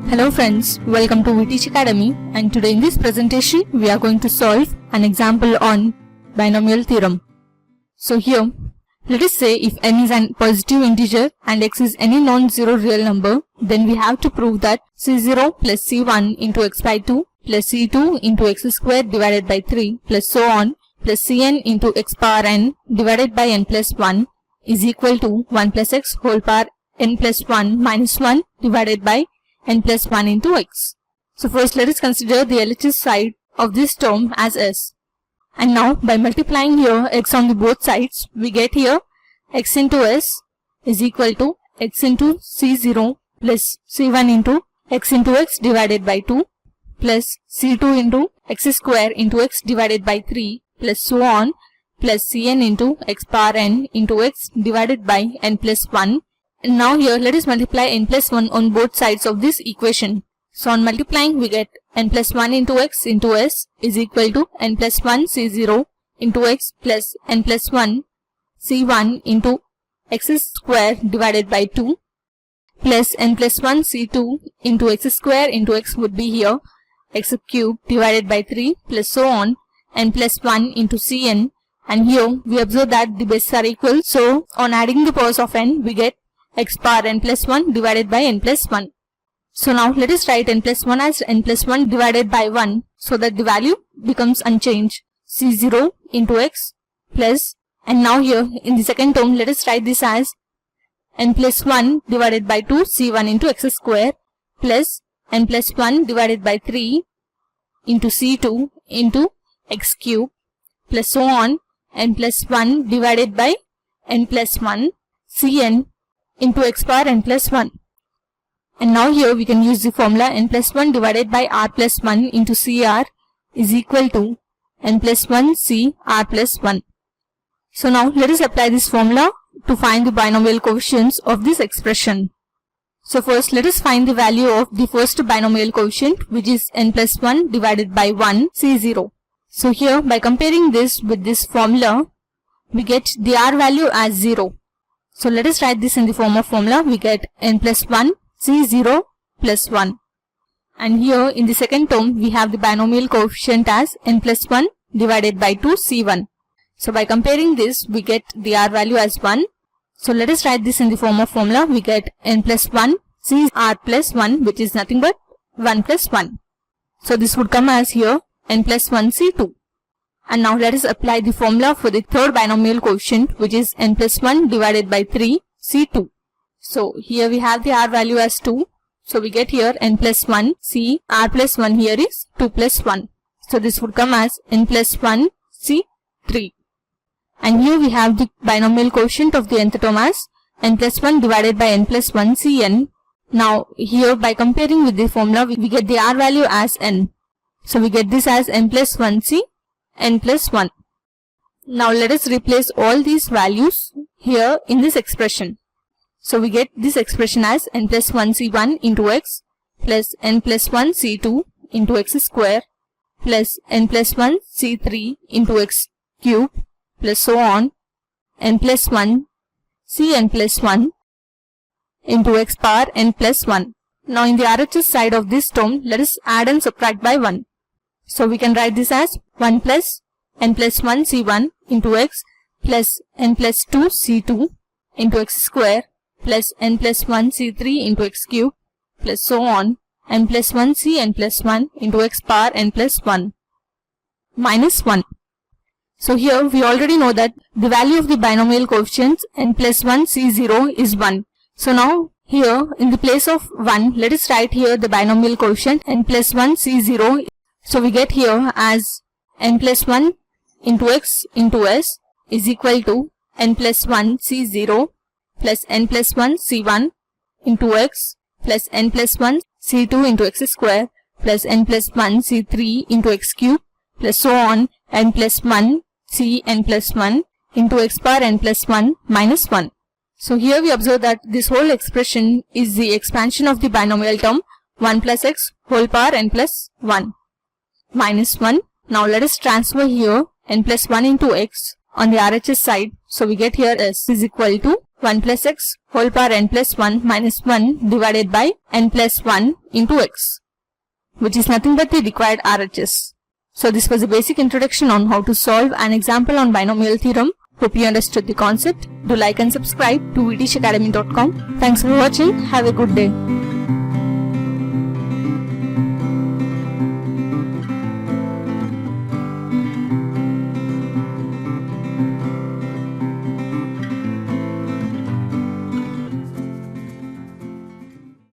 Hello friends, welcome to VTech Academy, and today in this presentation we are going to solve an example on binomial theorem. So here, let us say if n is a positive integer and x is any non-zero real number, then we have to prove that c0 plus c1 into x by 2 plus c2 into x squared divided by 3 plus so on plus cn into x power n divided by n plus 1 is equal to 1 plus x whole power n plus 1 minus 1 divided by n plus 1 into x. So first let us consider the LHS side of this term as s. And now by multiplying here x on the both sides, we get here x into s is equal to x into c0 plus c1 into x divided by 2 plus c2 into x square into x divided by 3 plus so on plus cn into x power n into x divided by n plus 1. And now here let us multiply n plus 1 on both sides of this equation. So on multiplying we get n plus 1 into x into s is equal to n plus 1 c0 into x plus n plus 1 c1 into x square divided by 2 plus n plus 1 c2 into x square into x would be here x cube divided by 3 plus so on n plus 1 into cn, and here we observe that the bases are equal, so on adding the powers of n we get x power n plus 1 divided by n plus 1. So now let us write n plus 1 as n plus 1 divided by 1 so that the value becomes unchanged, c0 into x plus, and now here in the second term let us write this as n plus 1 divided by 2 c1 into x square plus n plus 1 divided by 3 into c2 into x cube plus so on n plus 1 divided by n plus 1 cn into x power n plus 1. And now here we can use the formula n plus 1 divided by r plus 1 into cr is equal to n plus 1 c r plus 1. So now let us apply this formula to find the binomial coefficients of this expression. So first let us find the value of the first binomial coefficient, which is n plus 1 divided by 1 c0. So here by comparing this with this formula, we get the r value as 0. So let us write this in the form of formula. We get n plus 1 c0 plus 1. And here in the second term we have the binomial coefficient as n plus 1 divided by 2 c1. So by comparing this we get the r value as 1. So let us write this in the form of formula. We get n plus 1 cr plus 1, which is nothing but 1 plus 1. So this would come as here n plus 1 c2. And now let us apply the formula for the third binomial coefficient, which is n plus 1 divided by 3 c2. So here we have the r value as 2. So we get here n plus 1 c r plus 1 here is 2 plus 1. So this would come as n plus 1 c3. And here we have the binomial coefficient of the nth term as n plus 1 divided by n plus 1 cn. Now here by comparing with the formula we get the r value as n. So we get this as n plus 1 c n plus 1. Now let us replace all these values here in this expression. So we get this expression as n plus 1 c1 into x plus n plus 1 c2 into x square plus n plus 1 c3 into x cube plus so on n plus 1 cn plus 1 into x power n plus 1. Now in the RHS side of this term, let us add and subtract by 1. So we can write this as 1 plus n plus 1 c1 into x plus n plus 2 c2 into x square plus n plus 1 c3 into x cube plus so on n plus 1 cn plus 1 into x power n plus 1 minus 1. So here we already know that the value of the binomial coefficients n plus 1 c0 is 1. So now here in the place of 1, let us write here the binomial coefficient n plus 1 c0. So we get here as n plus 1 into x into s is equal to n plus 1 c0 plus n plus 1 c1 into x plus n plus 1 c2 into x square plus n plus 1 c3 into x cube plus so on n plus 1 c n plus 1 into x power n plus 1 minus 1. So here we observe that this whole expression is the expansion of the binomial term 1 plus x whole power n plus 1 minus 1. Now let us transfer here n plus 1 into x on the RHS side. So we get here s is equal to 1 plus x whole power n plus 1 minus 1 divided by n plus 1 into x, which is nothing but the required RHS. So this was a basic introduction on how to solve an example on binomial theorem. Hope you understood the concept. Do like and subscribe to vtchacademy.com. Thanks for watching. Have a good day.